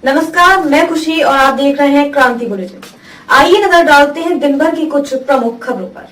नमस्कार, मैं खुशी और आप देख रहे हैं क्रांति बुलेटिन। आइए नजर डालते हैं दिन भर की कुछ प्रमुख खबरों पर।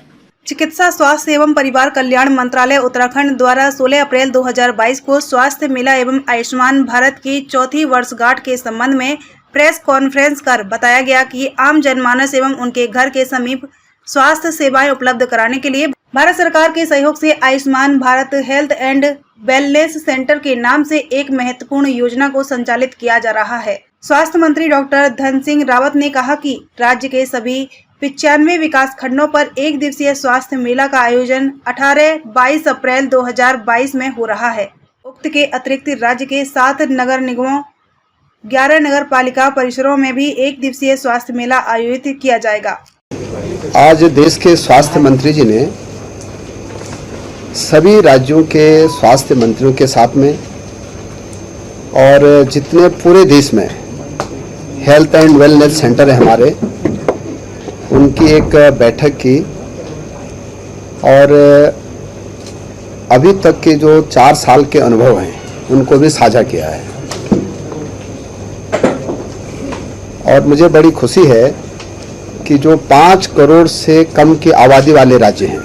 चिकित्सा स्वास्थ्य एवं परिवार कल्याण मंत्रालय उत्तराखंड द्वारा 16 अप्रैल 2022 को स्वास्थ्य मेला एवं आयुष्मान भारत की चौथी वर्षगांठ के संबंध में प्रेस कॉन्फ्रेंस कर बताया गया कि आम जनमानस एवं उनके घर के समीप स्वास्थ्य सेवाएं उपलब्ध कराने के लिए भारत सरकार के सहयोग से Ayushman Bharat health and wellness centre के नाम से एक महत्वपूर्ण योजना को संचालित किया जा रहा है। स्वास्थ्य मंत्री डॉक्टर धन सिंह रावत ने कहा कि राज्य के सभी 95 विकास खंडों पर एक दिवसीय स्वास्थ्य मेला का आयोजन 18-22 अप्रैल 2022 में हो रहा है। उक्त के अतिरिक्त राज्य के 7 नगर निगमों 11 नगर पालिका परिसरों में भी एक दिवसीय स्वास्थ्य मेला आयोजित किया जाएगा। आज देश के स्वास्थ्य मंत्री जी ने सभी राज्यों के स्वास्थ्य मंत्रियों के साथ में और जितने पूरे देश में हेल्थ एंड वेलनेस सेंटर है हमारे, उनकी एक बैठक की और अभी तक के जो 4 साल के अनुभव हैं उनको भी साझा किया है। और मुझे बड़ी खुशी है कि जो 5 करोड़ से कम की आबादी वाले राज्य हैं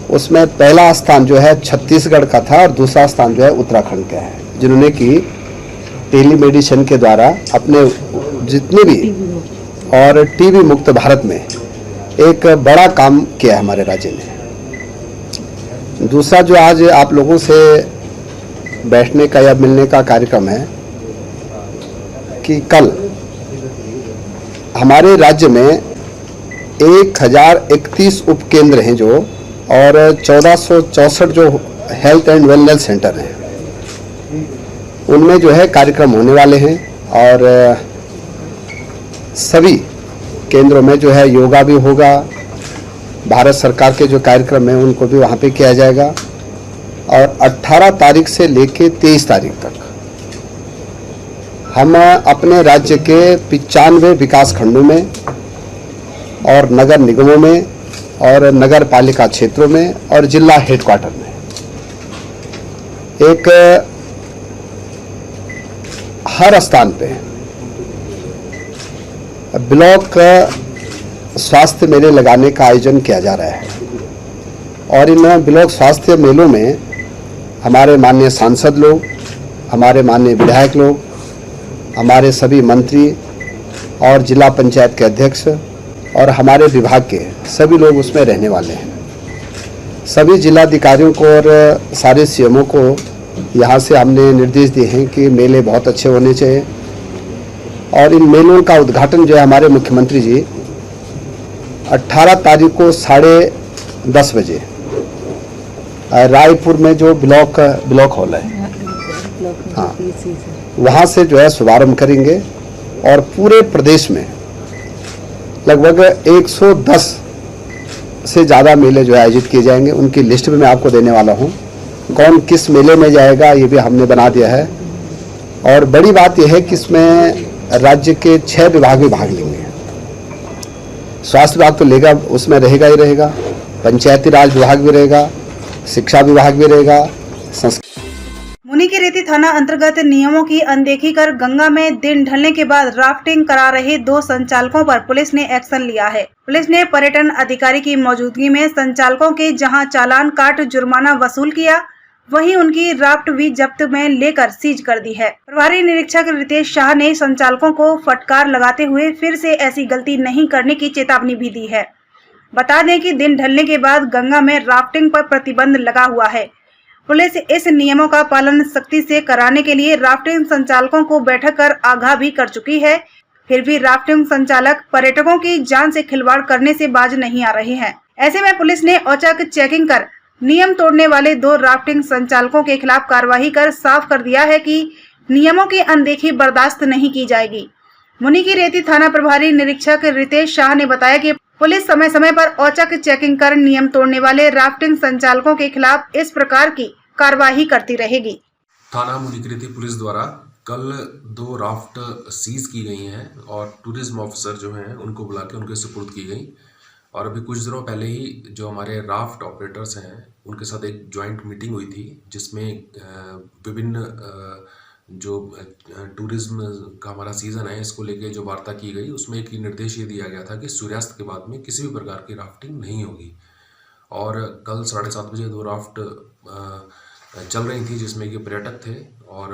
उसमें पहला स्थान जो है छत्तीसगढ़ का था और दूसरा स्थान जो है उत्तराखंड का है, जिन्होंने कि टेलीमेडिसिन के द्वारा अपने जितने भी और टीबी मुक्त भारत में एक बड़ा काम किया हमारे राज्य ने। दूसरा जो आज आप लोगों से बैठने का या मिलने का कार्यक्रम है कि कल हमारे राज्य में 1031 उपकेंद्र हैं जो और 1464 जो हेल्थ एंड वेलनेस सेंटर हैं, उनमें जो है कार्यक्रम होने वाले हैं और सभी केंद्रों में जो है योगा भी होगा। भारत सरकार के जो कार्यक्रम हैं उनको भी वहाँ पे किया जाएगा और 18 तारीख से लेके 23 तारीख तक हम अपने राज्य के 95 विकास खंडों में और नगर निगमों में और नगर पालिका क्षेत्रों में और जिला हेडक्वार्टर में एक हर स्थान पे ब्लॉक स्वास्थ्य मेले लगाने का आयोजन किया जा रहा है। और इन ब्लॉक स्वास्थ्य मेलों में हमारे माननीय सांसद लोग, हमारे माननीय विधायक लोग, हमारे सभी मंत्री और जिला पंचायत के अध्यक्ष और हमारे विभाग के सभी लोग उसमें रहने वाले हैं। सभी जिलाधिकारियों को और सारे सीएमओ को यहाँ से हमने निर्देश दिए हैं कि मेले बहुत अच्छे होने चाहिए। और इन मेलों का उद्घाटन जो है हमारे मुख्यमंत्री जी 18 तारीख को 10:30 बजे रायपुर में जो ब्लॉक हॉल है, हाँ, वहाँ से जो है शुभारंभ करेंगे और पूरे प्रदेश में लगभग 110 से ज़्यादा मेले जो है आयोजित किए जाएंगे। उनकी लिस्ट भी मैं आपको देने वाला हूँ, कौन किस मेले में जाएगा ये भी हमने बना दिया है। और बड़ी बात यह है कि इसमें राज्य के 6 विभाग भी भाग लेंगे। स्वास्थ्य विभाग तो लेगा, उसमें रहेगा ही रहेगा, पंचायती राज विभाग भी रहेगा, शिक्षा विभाग भी रहेगा। मुनिकीरेती थाना अंतर्गत नियमों की अनदेखी कर गंगा में दिन ढलने के बाद राफ्टिंग करा रहे 2 संचालकों पर पुलिस ने एक्शन लिया है। पुलिस ने पर्यटन अधिकारी की मौजूदगी में संचालकों के जहां चालान काट जुर्माना वसूल किया, वहीं उनकी राफ्ट भी जब्त में लेकर सीज कर दी है। प्रभारी निरीक्षक रितेश शाह ने संचालकों को फटकार लगाते हुए फिर से ऐसी गलती नहीं करने की चेतावनी भी दी है। बता दें कि दिन ढलने के बाद गंगा में राफ्टिंग पर प्रतिबंध लगा हुआ है। पुलिस इस नियमों का पालन सख्ती से कराने के लिए राफ्टिंग संचालकों को बैठक कर आगाह भी कर चुकी है। फिर भी राफ्टिंग संचालक पर्यटकों की जान से खिलवाड़ करने से बाज नहीं आ रहे हैं। ऐसे में पुलिस ने औचक चेकिंग कर नियम तोड़ने वाले 2 राफ्टिंग संचालकों के खिलाफ कार्रवाई कर साफ कर दिया है कि नियमों की अनदेखी बर्दाश्त नहीं की जाएगी। मुनिकीरेती थाना प्रभारी निरीक्षक रितेश शाह ने बताया कि पुलिस समय समय पर औचक चेकिंग कर नियम तोड़ने वाले राफ्टिंग संचालकों के खिलाफ इस प्रकार की कार्यवाही करती रहेगी। थाना मुनिकीरेती पुलिस द्वारा कल 2 राफ्ट सीज की गई हैं और टूरिज्म ऑफिसर जो हैं उनको बुला के उनके सुपुर्द की गई। और अभी कुछ दिनों पहले ही जो हमारे राफ्ट ऑपरेटर्स हैं उनके साथ एक जॉइंट मीटिंग हुई थी, जिसमें विभिन्न जो टूरिज्म का हमारा सीज़न है इसको लेके जो वार्ता की गई उसमें एक निर्देश ये दिया गया था कि सूर्यास्त के बाद में किसी भी प्रकार की राफ्टिंग नहीं होगी। और कल 7:30 बजे 2 राफ्ट चल रही थी जिसमें कि पर्यटक थे, और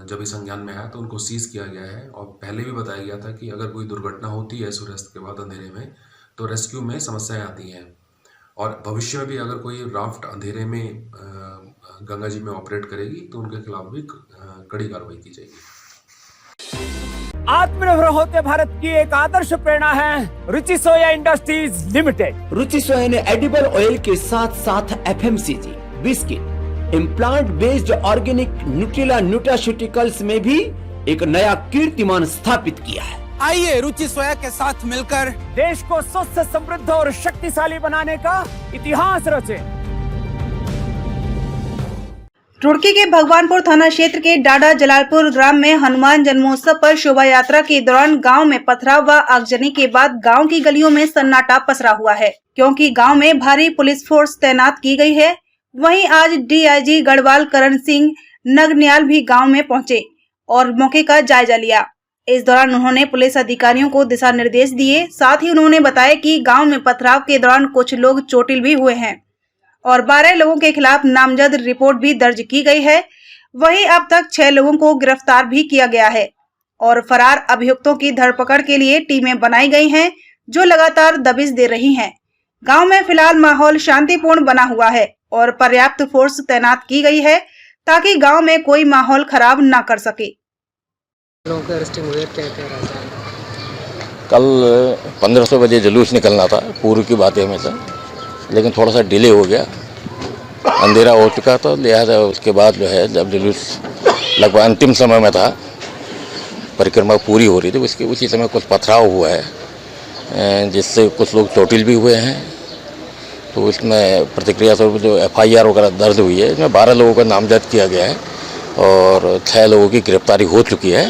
जब इस संज्ञान में आया तो उनको सीज़ किया गया है। और पहले भी बताया गया था कि अगर कोई दुर्घटना होती है सूर्यास्त के बाद अंधेरे में तो रेस्क्यू में समस्याएं आती हैं, और भविष्य में भी अगर कोई राफ्ट अंधेरे में गंगा जी में ऑपरेट करेगी तो उनके खिलाफ भी कड़ी कार्रवाई की जाएगी। आत्मनिर्भर होते भारत की एक आदर्श प्रेरणा है रुचि सोया इंडस्ट्रीज लिमिटेड। रुचि सोया ने एडिबल ऑयल के साथ साथ FMCG, biscuit, implant based organic Nutrela nutraceuticals में भी एक नया कीर्तिमान स्थापित किया है। आइए रुचि सोया के साथ मिलकर देश को स्वस्थ, समृद्ध और शक्तिशाली बनाने का इतिहास रचें। रुड़की के भगवानपुर थाना क्षेत्र के डाडा जलालपुर ग्राम में हनुमान जन्मोत्सव पर शोभा यात्रा के दौरान गांव में पथराव व आगजनी के बाद गांव की गलियों में सन्नाटा पसरा हुआ है, क्योंकि गांव में भारी पुलिस फोर्स तैनात की गई है। वहीं आज डीआईजी गढ़वाल करण सिंह नगन्याल भी गांव में पहुंचे और मौके का जायजा लिया। इस दौरान उन्होंने पुलिस अधिकारियों को दिशा निर्देश दिए। साथ ही उन्होंने बताया कि गांव में पथराव के दौरान कुछ लोग चोटिल भी हुए हैं और 12 लोगों के खिलाफ नामजद रिपोर्ट भी दर्ज की गई है। वहीं अब तक 6 लोगों को गिरफ्तार भी किया गया है और फरार अभियुक्तों की धरपकड़ के लिए टीमें बनाई गई हैं, जो लगातार दबिश दे रही हैं। गांव में फिलहाल माहौल शांतिपूर्ण बना हुआ है और पर्याप्त फोर्स तैनात की गई है ताकि गांव में कोई माहौल खराब न कर सके। लोगों का अरेस्टिंग हुई है, क्या कह रहा है? कल 1500 बजे जुलूस निकलना था, पूर्व की बात है हमेशा, लेकिन थोड़ा सा डिले हो गया, अंधेरा हो चुका था, लिहाजा उसके बाद जो है जब जुलूस लगभग अंतिम समय में था, परिक्रमा पूरी हो रही थी, उसके उसी समय कुछ पथराव हुआ है जिससे कुछ लोग चोटिल भी हुए हैं। तो इसमें प्रतिक्रिया स्वरूप जो FIR वगैरह दर्ज हुई है, इसमें 12 लोगों का नामजद किया गया है और 6 लोगों की गिरफ्तारी हो चुकी है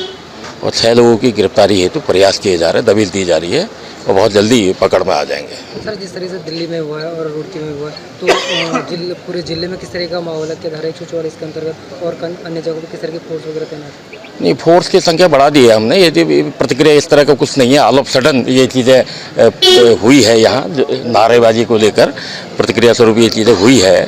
और 6 लोगों की गिरफ्तारी हेतु प्रयास किए जा रहे हैं, दबिश दी जा रही है और बहुत जल्दी पकड़ में आ जाएंगे। सर, जिस तरह से दिल्ली में हुआ है और रुड़की में हुआ है, तो पूरे जिले में किस तरह का माहौल है? क्या धारा 144 के अंतर्गत और अन्य जगहों पर किस तरह की फोर्स वगैरह तैनात? नहीं, फोर्स की संख्या बढ़ा दी है हमने। यदि प्रतिक्रिया इस तरह का कुछ नहीं है, ऑल ऑफ सडन ये चीज़ें हुई है, यहाँ नारेबाजी को लेकर प्रतिक्रिया स्वरूप ये चीज़ें हुई है,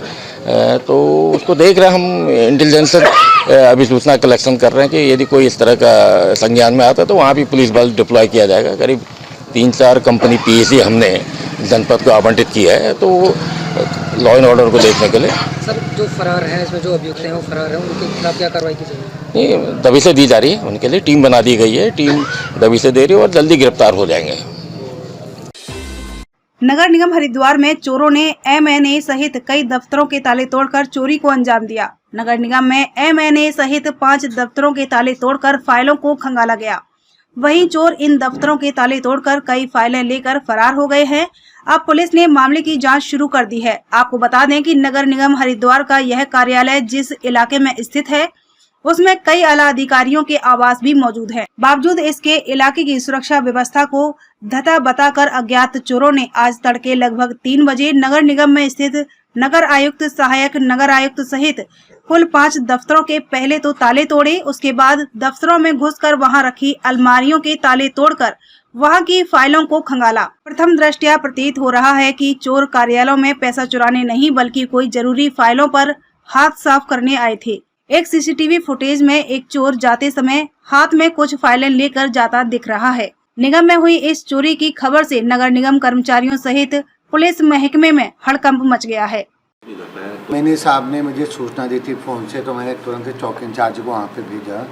तो उसको देख रहे हैं हम। इंटेलिजेंस अभी सूचना कलेक्शन कर रहे हैं कि यदि कोई इस तरह का संज्ञान में आता है तो वहाँ भी पुलिस बल डिप्लॉय किया जाएगा। करीब 3-4 कंपनी PAC हमने जनपद को आवंटित किया है, तो लॉ एंड ऑर्डर को देखने के लिए। सर, जो फरार हैं, इसमें जो अभियुक्त हैं वो फरार हैं, उनके खिलाफ क्या कार्रवाई की जाएगी? नहीं, दबिशें दी जा रही है, उनके लिए टीम बना दी गई है, टीम दबिशें दे रही है और जल्दी गिरफ्तार हो जाएंगे। नगर निगम हरिद्वार में चोरों ने MNA सहित कई दफ्तरों के ताले तोड़कर चोरी को अंजाम दिया। नगर निगम में MNA सहित 5 दफ्तरों के ताले तोड़कर फाइलों को खंगाला गया। वहीं चोर इन दफ्तरों के ताले तोड़कर कई फाइलें लेकर फरार हो गए हैं। अब पुलिस ने मामले की जांच शुरू कर दी है। आपको बता दें कि नगर निगम हरिद्वार का यह कार्यालय जिस इलाके में स्थित है उसमें कई आला अधिकारियों के आवास भी मौजूद है। बावजूद इसके इलाके की सुरक्षा व्यवस्था को धता बताकर अज्ञात चोरों ने आज तड़के लगभग 3 बजे नगर निगम में स्थित नगर आयुक्त, सहायक नगर आयुक्त सहित कुल 5 दफ्तरों के पहले तो ताले तोड़े, उसके बाद दफ्तरों में घुसकर वहां रखी अलमारियों के ताले तोड़कर वहां की फाइलों को खंगाला। प्रथम दृष्टया प्रतीत हो रहा है कि चोर कार्यालयों में पैसा चुराने नहीं बल्कि कोई जरूरी फाइलों पर हाथ साफ करने आए थे। एक CCTV फुटेज में एक चोर जाते समय हाथ में कुछ फाइलें लेकर जाता दिख रहा है। निगम में हुई इस चोरी की खबर से नगर निगम कर्मचारियों सहित पुलिस महकमे में हड़कंप मच गया है। मैंने साहब ने मुझे सूचना दी थी फ़ोन से, तो मैंने तुरंत चौकी इंचार्ज को वहाँ पे भेजा।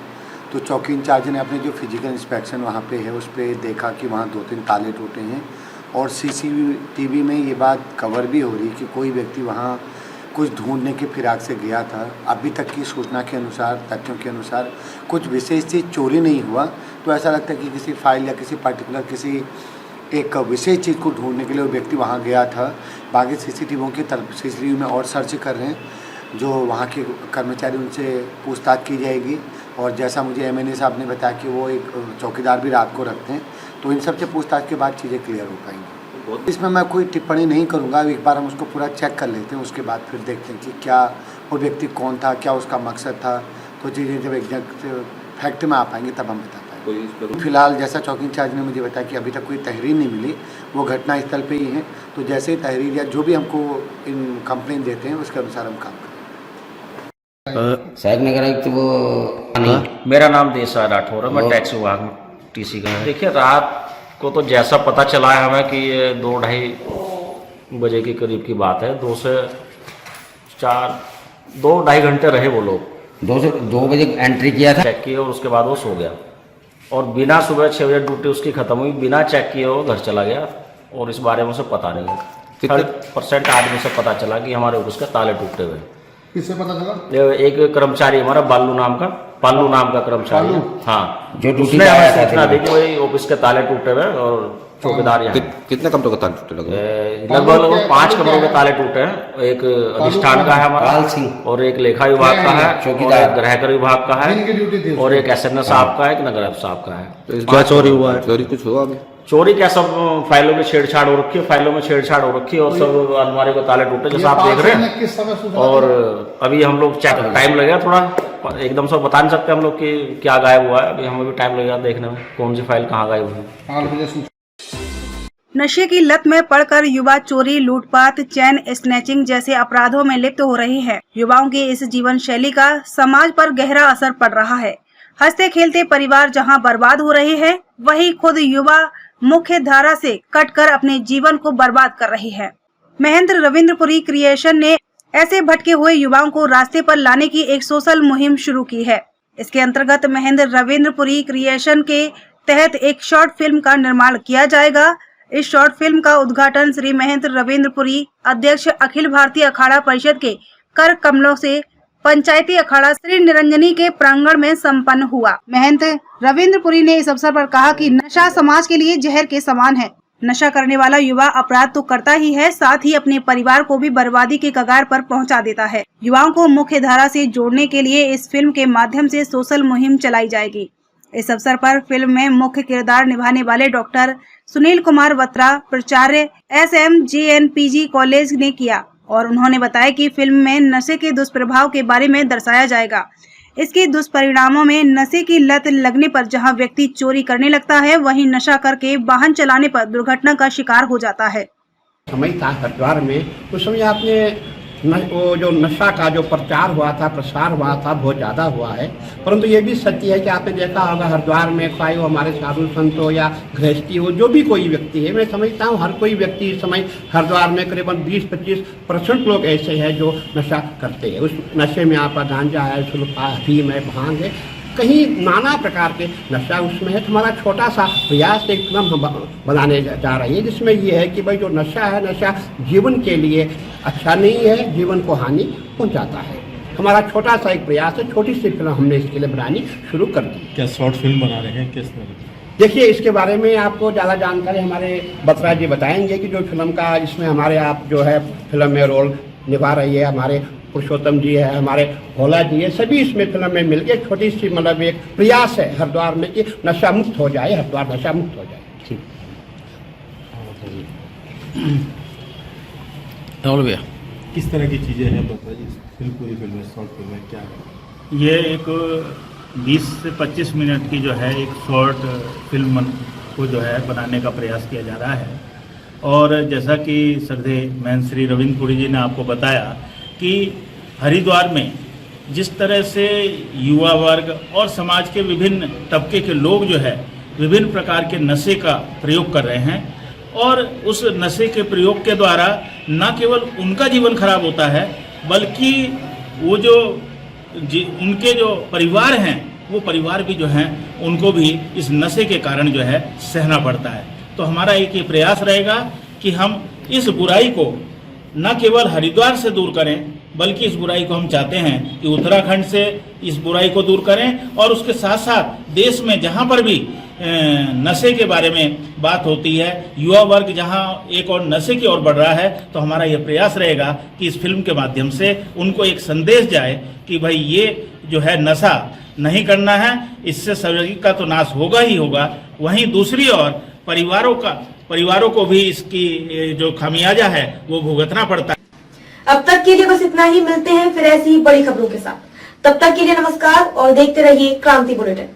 तो चौकी इंचार्ज ने अपने जो फिजिकल इंस्पेक्शन वहाँ पे है उस पर देखा कि वहाँ 2-3 ताले टूटे हैं और CCTV में ये बात कवर भी हो रही कि कोई व्यक्ति वहाँ कुछ ढूंढने की फिराक से गया था। अभी तक की सूचना के अनुसार, तथ्यों के अनुसार कुछ विशेष चीज़ चोरी नहीं हुआ, तो ऐसा लगता है कि किसी फाइल या किसी पर्टिकुलर किसी एक विशेष चीज़ को ढूंढने के लिए वो व्यक्ति वहाँ गया था। बाकी CCTV में और सर्च कर रहे हैं, जो वहाँ के कर्मचारी, उनसे पूछताछ की जाएगी। और जैसा मुझे MNA साहब ने बताया कि वो एक चौकीदार भी रात को रखते हैं, तो इन सब से पूछताछ के बाद चीज़ें क्लियर हो पाएंगी। इसमें मैं कोई टिप्पणी नहीं करूंगा, एक बार हम उसको पूरा चेक कर लेते हैं, उसके बाद फिर देखते हैं कि क्या वो व्यक्ति कौन था, क्या उसका मकसद था, तो चीज़ें जब एग्जैक्ट फैक्ट में आ पाएंगे तब हम बता पाएंगे। फिलहाल जैसा चौकी इंचार्ज ने मुझे बताया कि अभी तक कोई तहरीर नहीं मिली, वो घटना स्थल पे ही है, तो जैसे ही तहरीर या जो भी हमको इन कंप्लेन देते हैं उसके अनुसार हम काम करें। सहायक नगर आयुक्त वो मेरा नाम देसा राठौर है, मैं टैक्स विभाग में टीसी का। देखिए रात को तो जैसा पता चला है हमें कि ये 2-2:30 बजे के करीब की बात है। 2 से 2-2.5 घंटे रहे वो लोग। 2 बजे एंट्री किया था, चेक किए और उसके बाद वो सो गया और बिना सुबह 6 बजे ड्यूटी उसकी खत्म हुई, बिना चेक किए वो घर चला गया और इस बारे में उसे पता नहीं। 30% आदमी से पता चला कि हमारे ऑफिस के ताले टूटे हुए। किससे पता चला? एक कर्मचारी हमारा पाल्लू नाम का कर्मचारी है। हाँ, जो ड्यूटी उसने हमें सूचना दी कि वही ऑफिस के ताले टूटे हुए और चौकीदार यहाँ। कितने कमरों के ताले टूटे लगभग 5 कमरों के ताले टूटे हैं। एक अधिष्ठान का है हमारा और एक लेखा विभाग का है, चौकीदार गृहकर विभाग का है और एक एसएनएस साहब का है, एक नगर साहब का है। क्या चोरी हुआ है? चोरी कुछ हुआ? चोरी क्या, सब फाइलों में छेड़छाड़ हो रखी है, और सब अलमारी को ताले टूटे जैसा आप देख रहे हैं। और अभी हम लोग टाइम लगेगा थोड़ा, एकदम से बता नहीं सकते हम लोग कि क्या गायब हुआ है। अभी हमें भी टाइम लगेगा देखने में कौन सी फाइल कहाँ गायब हुई। नशे की लत में पड़कर युवा चोरी, लूटपाट, चैन स्नैचिंग जैसे अपराधों में लिप्त हो रहे हैं। युवाओं की इस जीवन शैली का समाज पर गहरा असर पड़ रहा है। हंसते खेलते परिवार जहां बर्बाद हो रहे हैं, वहीं खुद युवा मुख्य धारा से कटकर अपने जीवन को बर्बाद कर रही है। महेंद्र रविंद्रपुरी क्रिएशन ने ऐसे भटके हुए युवाओं को रास्ते पर लाने की एक सोशल मुहिम शुरू की है। इसके अंतर्गत महेंद्र रविंद्रपुरी क्रिएशन के तहत एक शॉर्ट फिल्म का निर्माण किया जाएगा। इस शॉर्ट फिल्म का उद्घाटन श्री महेंद्र रविंद्रपुरी अध्यक्ष अखिल भारतीय अखाड़ा परिषद के कर कमलों से पंचायती अखाड़ा श्री निरंजनी के प्रांगण में संपन्न हुआ। महेंद्र रविंद्रपुरी ने इस अवसर पर कहा कि नशा समाज के लिए जहर के समान है। नशा करने वाला युवा अपराध तो करता ही है, साथ ही अपने परिवार को भी बर्बादी के कगार पर पहुंचा देता है। युवाओं को मुख्य धारा से जोड़ने के लिए इस फिल्म के माध्यम से सोशल मुहिम चलाई जाएगी। इस अवसर पर फिल्म में मुख्य किरदार निभाने वाले डॉक्टर सुनील कुमार वत्रा प्राचार्य SMJNPG कॉलेज ने किया और उन्होंने बताया कि फिल्म में नशे के दुष्प्रभाव के बारे में दर्शाया जाएगा। इसके दुष्परिणामों में नशे की लत लगने पर जहां व्यक्ति चोरी करने लगता है, वहीं नशा करके वाहन चलाने पर दुर्घटना का शिकार हो जाता है। समय था हरिद्वार में, उस समय आपने वो जो नशा का जो प्रचार हुआ था, प्रसार हुआ था, बहुत ज़्यादा हुआ है। परंतु ये भी सत्य है कि आपने देखा होगा हरिद्वार में, चाहे वो हमारे साधु संत हो या गृहस्थी हो, जो भी कोई व्यक्ति है, मैं समझता हूँ हर कोई व्यक्ति इस समय हरिद्वार में करीबन 20-25% लोग ऐसे हैं जो नशा करते हैं। उस नशे में आपका गांजा है, सुल्फा, अफीम है, भांग है, कहीं नाना प्रकार के नशा उसमें है। तो हमारा छोटा सा प्रयास एक फिल्म बनाने जा रही है जिसमें ये है कि भाई जो नशा है, नशा जीवन के लिए अच्छा नहीं है, जीवन को हानि पहुंचाता है। हमारा छोटा सा एक प्रयास है, छोटी सी फिल्म हमने इसके लिए बनानी शुरू कर दी। क्या शॉर्ट फिल्म बना रहे हैं? किस तरह? देखिए, इसके बारे में आपको ज़्यादा जानकारी हमारे बत्रा जी बताएंगे कि जो फिल्म का इसमें हमारे आप जो है फिल्म में रोल निभा रही है, हमारे पुरुषोत्तम जी है, हमारे भोला जी है, सभी इसमें फिल्म में मिलके छोटी सी मतलब एक प्रयास है हरिद्वार में कि नशा मुक्त हो जाए, हरिद्वार नशा मुक्त हो जाए। ठीक। और भैया किस तरह की चीज़ें हैं बताइए, फिल्म पूरी फिल्म में, शॉर्ट फिल्म में क्या है? ये एक 20 से 25 मिनट की जो है एक शॉर्ट फिल्म को जो है बनाने का प्रयास किया जा रहा है। और जैसा कि श्रद्धेय महेंद्र श्री रविंद्रपुरी जी ने आपको बताया कि हरिद्वार में जिस तरह से युवा वर्ग और समाज के विभिन्न तबके के लोग जो है विभिन्न प्रकार के नशे का प्रयोग कर रहे हैं, और उस नशे के प्रयोग के द्वारा न केवल उनका जीवन खराब होता है, बल्कि वो जो उनके जो परिवार हैं, वो परिवार भी जो हैं उनको भी इस नशे के कारण जो है सहना पड़ता है। तो हमारा एक ये प्रयास रहेगा कि हम इस बुराई को न केवल हरिद्वार से दूर करें, बल्कि इस बुराई को हम चाहते हैं कि उत्तराखंड से इस बुराई को दूर करें, और उसके साथ साथ देश में जहां पर भी नशे के बारे में बात होती है, युवा वर्ग जहां एक और नशे की ओर बढ़ रहा है, तो हमारा यह प्रयास रहेगा कि इस फिल्म के माध्यम से उनको एक संदेश जाए कि भाई ये जो है नशा नहीं करना है, इससे शरीर का तो नाश होगा ही होगा, वहीं दूसरी ओर परिवारों को भी इसकी जो खामियाजा है वो भुगतना पड़ता है। अब तक के लिए बस इतना ही। मिलते हैं फिर ऐसी बड़ी खबरों के साथ। तब तक के लिए नमस्कार और देखते रहिए क्रांति बुलेटिन।